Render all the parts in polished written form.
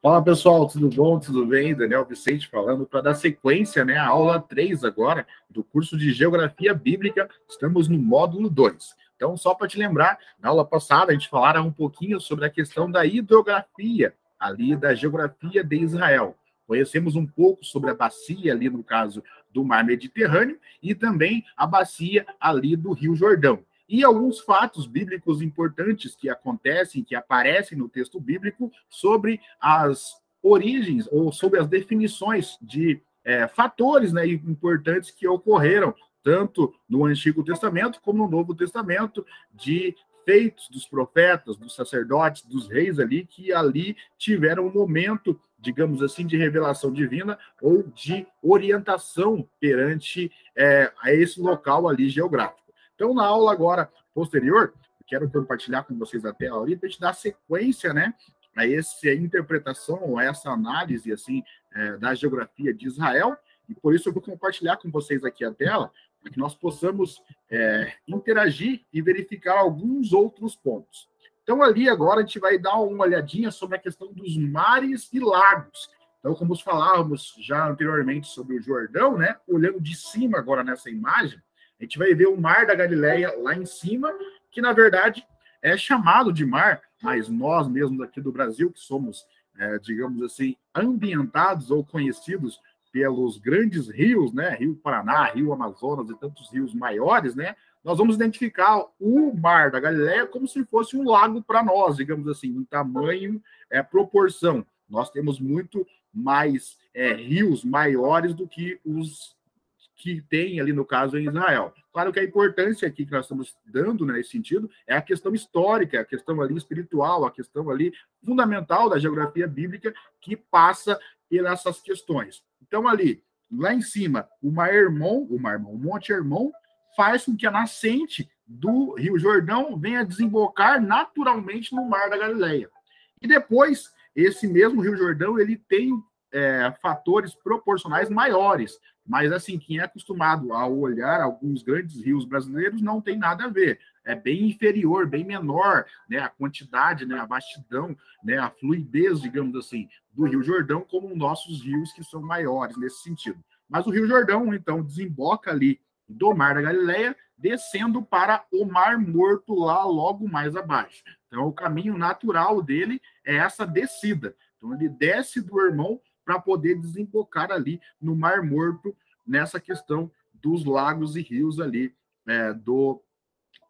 Fala pessoal, tudo bom? Tudo bem? Daniel Vicente falando para dar sequência, né, à aula 3 agora do curso de Geografia Bíblica. Estamos no módulo 2. Então, só para te lembrar, na aula passada a gente falara um pouquinho sobre a questão da hidrografia, ali da geografia de Israel. Conhecemos um pouco sobre a bacia ali, no caso do Mar Mediterrâneo, e também a bacia ali do Rio Jordão. E alguns fatos bíblicos importantes que acontecem, que aparecem no texto bíblico sobre as origens ou sobre as definições de fatores, né, importantes que ocorreram tanto no Antigo Testamento como no Novo Testamento, de feitos dos profetas, dos sacerdotes, dos reis ali, que ali tiveram um momento, digamos assim, de revelação divina ou de orientação perante a esse local ali geográfico. Então, na aula agora posterior, quero compartilhar com vocês a tela ali para a gente dar sequência, né, a essa interpretação, a essa análise, assim, da geografia de Israel, e por isso eu vou compartilhar com vocês aqui a tela, para que nós possamos interagir e verificar alguns outros pontos. Então, ali agora a gente vai dar uma olhadinha sobre a questão dos mares e lagos. Então, como falávamos já anteriormente sobre o Jordão, né, olhando de cima agora nessa imagem, a gente vai ver o Mar da Galileia lá em cima, que na verdade é chamado de mar, mas nós mesmos aqui do Brasil, que somos, digamos assim, ambientados ou conhecidos pelos grandes rios, né, Rio Paraná, Rio Amazonas e tantos rios maiores, né, nós vamos identificar o Mar da Galileia como se fosse um lago para nós, digamos assim, em tamanho, proporção. Nós temos muito mais rios maiores do que os que tem ali, no caso, em Israel. Claro que a importância aqui que nós estamos dando, né, nesse sentido, é a questão histórica, a questão ali espiritual, a questão ali fundamental da geografia bíblica que passa por essas questões. Então, ali, lá em cima, o Monte Hermon, faz com que a nascente do Rio Jordão venha desembocar naturalmente no Mar da Galileia. E depois, esse mesmo Rio Jordão, ele tem fatores proporcionais maiores. Mas, assim, quem é acostumado a olhar alguns grandes rios brasileiros não tem nada a ver. É bem inferior, bem menor, né, a quantidade, né, a vastidão, né, a fluidez, digamos assim, do Rio Jordão, como nossos rios que são maiores nesse sentido. Mas o Rio Jordão, então, desemboca ali do Mar da Galileia, descendo para o Mar Morto lá logo mais abaixo. Então, o caminho natural dele é essa descida. Então, ele desce do Hermon para poder desembocar ali no Mar Morto, nessa questão dos lagos e rios ali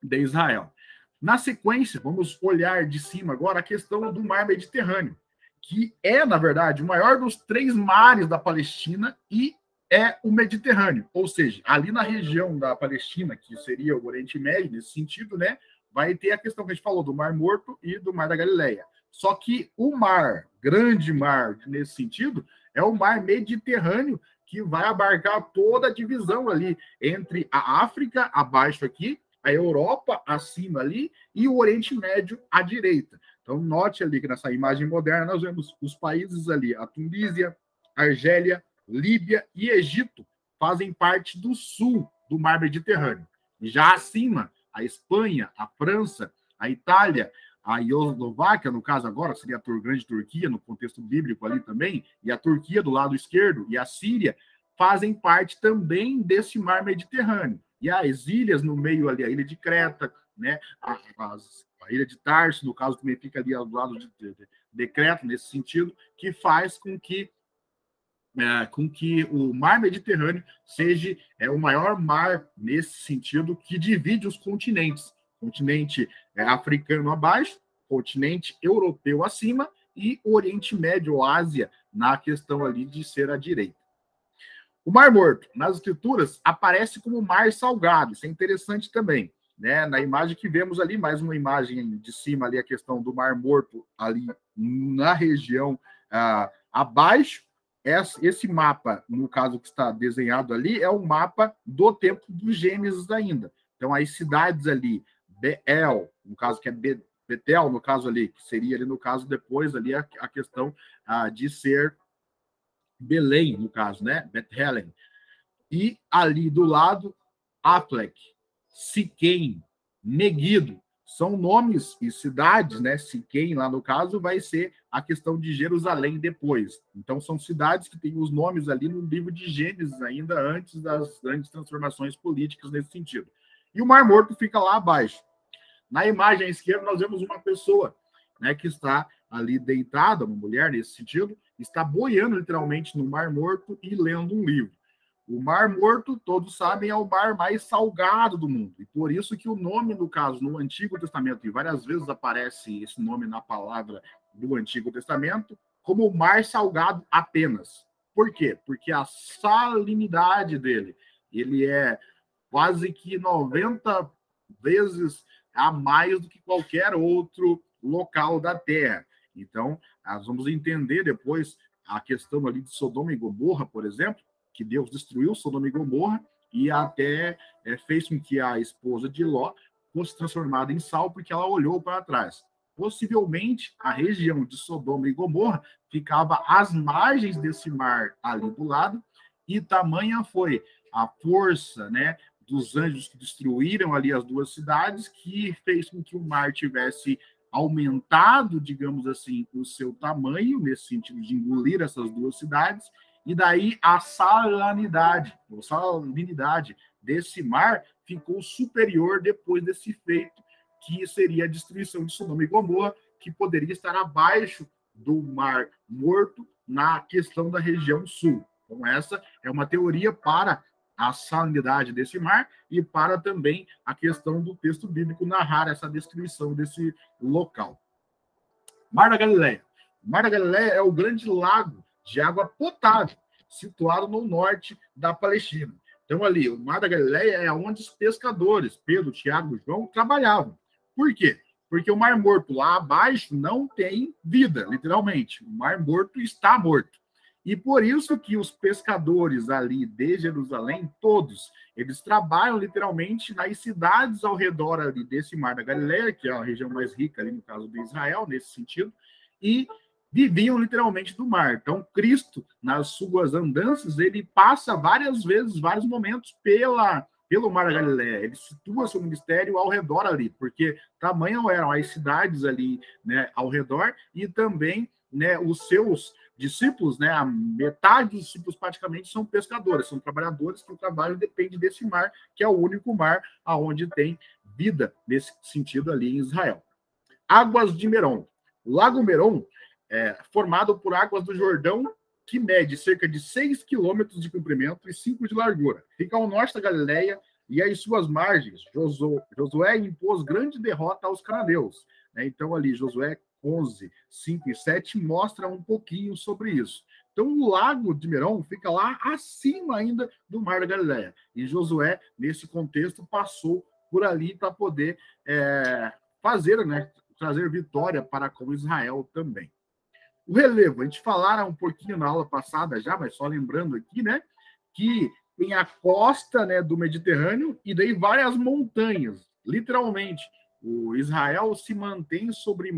de Israel. Na sequência, vamos olhar de cima agora a questão do Mar Mediterrâneo, que é, na verdade, o maior dos 3 mares da Palestina e é o Mediterrâneo. Ou seja, ali na região da Palestina, que seria o Oriente Médio, nesse sentido, né, vai ter a questão que a gente falou do Mar Morto e do Mar da Galileia. Só que o mar, grande mar, nesse sentido, é o Mar Mediterrâneo, que vai abarcar toda a divisão ali entre a África, abaixo aqui, a Europa, acima ali, e o Oriente Médio, à direita. Então, note ali que nessa imagem moderna nós vemos os países ali, a Tunísia, Argélia, Líbia e Egito, fazem parte do sul do Mar Mediterrâneo. E já acima, a Espanha, a França, a Itália, a Eslováquia, no caso agora, seria a grande Turquia, no contexto bíblico ali também, e a Turquia do lado esquerdo, e a Síria, fazem parte também desse mar Mediterrâneo. E as ilhas no meio ali, a ilha de Creta, né, a ilha de Tarso, no caso, também fica ali ao lado de Creta, nesse sentido, que faz com que o mar Mediterrâneo seja o maior mar, nesse sentido, que divide os continentes. Continente africano abaixo, continente europeu acima e o Oriente Médio, Ásia, na questão ali de ser à direita. O Mar Morto, nas escrituras, aparece como mar salgado. Isso é interessante também, né? Na imagem que vemos ali, mais uma imagem de cima ali, a questão do Mar Morto ali na região abaixo. Esse mapa, no caso que está desenhado ali, é o mapa do tempo do Gênesis ainda. Então, as cidades ali, Beel, no caso que é Betel, no caso ali, que seria ali no caso depois ali a questão de ser Belém, no caso, né? Bethlehem. E ali do lado, Aflec, Siquém, Meguido, são nomes e cidades, né? Siquém, lá no caso, vai ser a questão de Jerusalém depois. Então, são cidades que têm os nomes ali no livro de Gênesis, ainda antes das grandes transformações políticas nesse sentido. E o Mar Morto fica lá abaixo. Na imagem à esquerda, nós vemos uma pessoa, né, que está ali deitada, uma mulher nesse sentido, está boiando literalmente no Mar Morto e lendo um livro. O Mar Morto, todos sabem, é o mar mais salgado do mundo. E por isso que o nome, no caso, no Antigo Testamento, e várias vezes aparece esse nome na palavra do Antigo Testamento, como o mar salgado apenas. Por quê? Porque a salinidade dele, ele é quase que 90 vezes a mais do que qualquer outro local da Terra. Então, nós vamos entender depois a questão ali de Sodoma e Gomorra, por exemplo, que Deus destruiu Sodoma e Gomorra e até fez com que a esposa de Ló fosse transformada em sal porque ela olhou para trás. Possivelmente, a região de Sodoma e Gomorra ficava às margens desse mar ali do lado, e tamanha foi a força, né, dos anjos que destruíram ali as duas cidades, que fez com que o mar tivesse aumentado, digamos assim, o seu tamanho, nesse sentido de engolir essas duas cidades, e daí a salinidade desse mar ficou superior depois desse feito, que seria a destruição de Sodoma e Gomorra, que poderia estar abaixo do Mar Morto na questão da região sul. Então, essa é uma teoria para a salinidade desse mar e para também a questão do texto bíblico narrar essa destruição desse local. Mar da Galileia. O Mar da Galileia é o grande lago de água potável, situado no norte da Palestina. Então, ali, o Mar da Galileia é onde os pescadores, Pedro, Tiago e João, trabalhavam. Por quê? Porque o Mar Morto lá abaixo não tem vida, literalmente. O Mar Morto está morto. E por isso que os pescadores ali de Jerusalém, todos, eles trabalham literalmente nas cidades ao redor ali desse Mar da Galileia, que é a região mais rica ali no caso de Israel, nesse sentido, e viviam literalmente do mar. Então, Cristo, nas suas andanças, ele passa várias vezes, vários momentos pelo Mar da Galileia. Ele situa seu ministério ao redor ali, porque tamanho eram as cidades ali, né, ao redor, e também, né, os seus discípulos, né, a metade dos discípulos praticamente são pescadores, são trabalhadores que o trabalho depende desse mar, que é o único mar aonde tem vida nesse sentido ali em Israel. Águas de Merom. O Lago Merom é formado por águas do Jordão, que mede cerca de 6 quilômetros de comprimento e 5 de largura. Fica ao norte da Galileia e às suas margens, Josué impôs grande derrota aos cananeus. Então, ali, Josué 11, 5 e 7 mostra um pouquinho sobre isso. Então, o Lago de Merom fica lá acima ainda do Mar da Galileia. E Josué, nesse contexto, passou por ali para poder fazer, né, trazer vitória para com Israel também. O relevo, a gente falara um pouquinho na aula passada já, mas só lembrando aqui, né, que tem a costa, né, do Mediterrâneo e daí várias montanhas, literalmente. O Israel se mantém sobre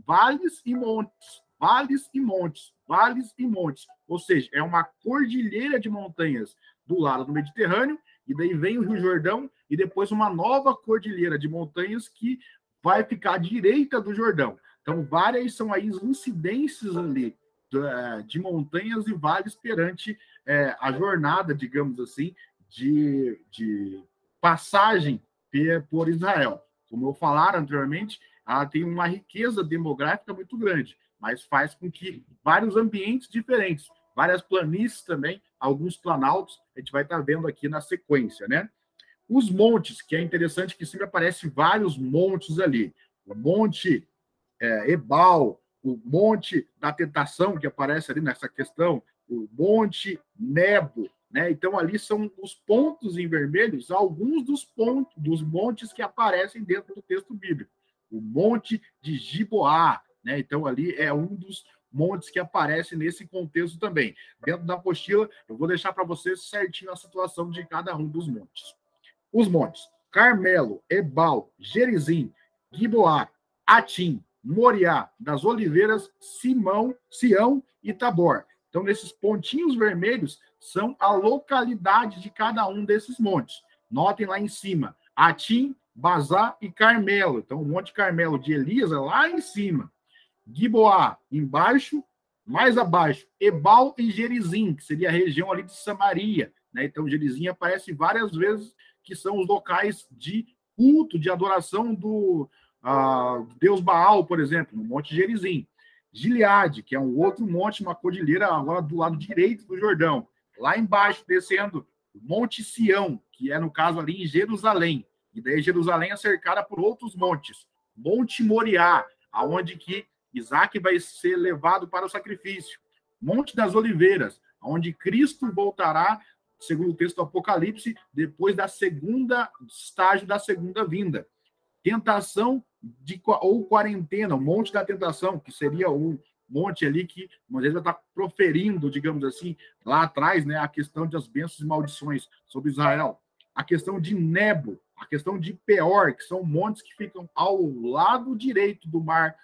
vales e montes, vales e montes, vales e montes. Ou seja, é uma cordilheira de montanhas do lado do Mediterrâneo, e daí vem o Rio Jordão, e depois uma nova cordilheira de montanhas que vai ficar à direita do Jordão. Então, várias são aí as incidências ali de montanhas e vales perante a jornada, digamos assim, de passagem por Israel. Como eu falara anteriormente, ela tem uma riqueza demográfica muito grande, mas faz com que vários ambientes diferentes, várias planícies também, alguns planaltos, a gente vai estar vendo aqui na sequência, né? Os montes, que é interessante que sempre aparece vários montes ali. O Monte Ebal, o Monte da Tentação, que aparece ali nessa questão, o Monte Nebo, né? Então, ali são os pontos em vermelhos, alguns dos montes que aparecem dentro do texto bíblico. O Monte de Giboá, né? Então, ali é um dos montes que aparece nesse contexto também. Dentro da apostila, eu vou deixar para vocês certinho a situação de cada um dos montes. Os montes: Carmelo, Ebal, Gerizim, Giboá, Atim, Moriá, das Oliveiras, Sião e Tabor. Então, nesses pontinhos vermelhos são a localidade de cada um desses montes. Notem lá em cima: Atim, Bazá e Carmelo. Então, o Monte Carmelo de Elias é lá em cima. Giboá, embaixo, mais abaixo. Ebal e Gerizim, que seria a região ali de Samaria. Né? Então, Gerizim aparece várias vezes, que são os locais de culto, de adoração do Deus Baal, por exemplo, no Monte Gerizim. Gileade, que é um outro monte, uma cordilheira agora do lado direito do Jordão. Lá embaixo, descendo, o Monte Sião, que é, no caso, ali em Jerusalém. E daí Jerusalém é cercada por outros montes. Monte Moriá, aonde que Isaac vai ser levado para o sacrifício. Monte das Oliveiras, onde Cristo voltará, segundo o texto do Apocalipse, depois da segunda estágio da segunda vinda. Tentação ou quarentena, o Monte da Tentação, que seria o monte ali que Moisés vai estar proferindo, digamos assim, lá atrás, né, a questão das bênçãos e maldições sobre Israel. A questão de Nebo, a questão de Peor, que são montes que ficam ao lado direito do Mar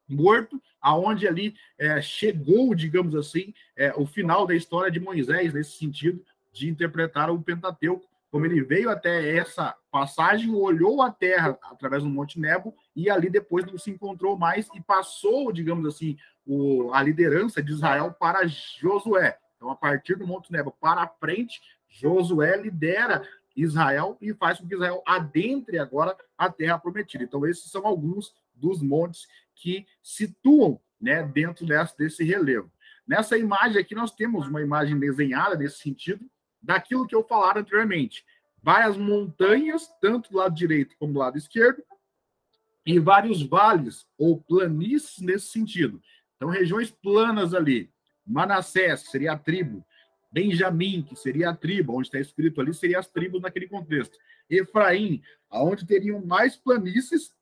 Morto, aonde ali chegou, digamos assim, o final da história de Moisés, nesse sentido de interpretar o Pentateuco, como ele veio até essa passagem, olhou a terra através do Monte Nebo e ali depois não se encontrou mais e passou, digamos assim, a liderança de Israel para Josué. Então, a partir do Monte Nebo para frente, Josué lidera Israel e faz com que Israel adentre agora a terra prometida. Então, esses são alguns dos montes que situam, né, dentro desse relevo. Nessa imagem aqui, nós temos uma imagem desenhada nesse sentido, daquilo que eu falara anteriormente. Várias montanhas, tanto do lado direito como do lado esquerdo, e vários vales ou planícies nesse sentido. Então, regiões planas ali. Manassés, que seria a tribo. Benjamim, que seria a tribo, onde está escrito ali, seriam as tribos naquele contexto. Efraim, aonde teriam mais planícies,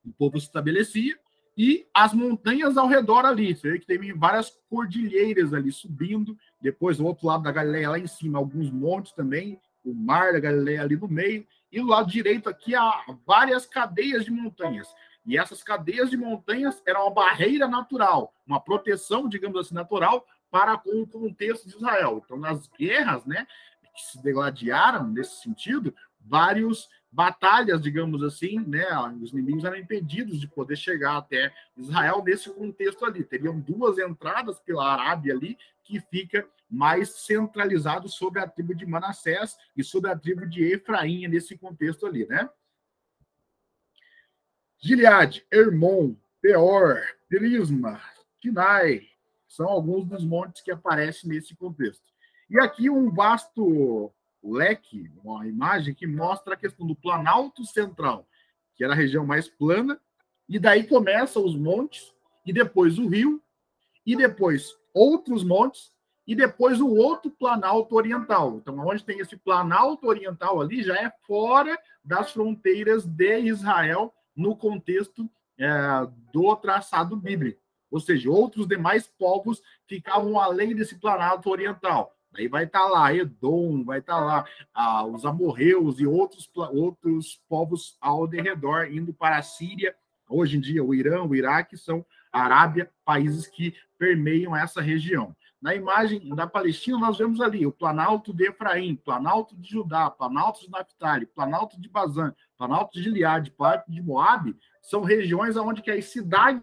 o povo se estabelecia, e as montanhas ao redor ali. Você vê que tem várias cordilheiras ali subindo, depois do outro lado da Galileia, lá em cima, alguns montes também, o mar da Galileia ali no meio, e do lado direito aqui há várias cadeias de montanhas. E essas cadeias de montanhas eram uma barreira natural, uma proteção, digamos assim, natural para com o contexto de Israel. Então, nas guerras, né, que se degladiaram nesse sentido, vários batalhas, digamos assim, né, os inimigos eram impedidos de poder chegar até Israel nesse contexto ali. Teriam duas entradas pela Arábia ali, que fica mais centralizado sobre a tribo de Manassés e sobre a tribo de Efraim nesse contexto ali, né? Gileade, Hermon, Peor, Prisma, Sinai, são alguns dos montes que aparecem nesse contexto. E aqui um vasto leque, uma imagem que mostra a questão do Planalto Central, que era a região mais plana, e daí começam os montes, e depois o rio, e depois outros montes, e depois o outro Planalto Oriental. Então, onde tem esse Planalto Oriental ali, já é fora das fronteiras de Israel, no contexto do traçado bíblico. Ou seja, outros demais povos ficavam além desse Planalto Oriental. Aí vai estar lá Edom, vai estar lá os amorreus e outros povos ao redor, indo para a Síria. Hoje em dia, o Irã, o Iraque, são a Arábia, países que permeiam essa região. Na imagem da Palestina, nós vemos ali o Planalto de Efraim, Planalto de Judá, Planalto de Naftali, Planalto de Bazã, Planalto de Gileade, Planalto de Moabe, são regiões onde que as cidades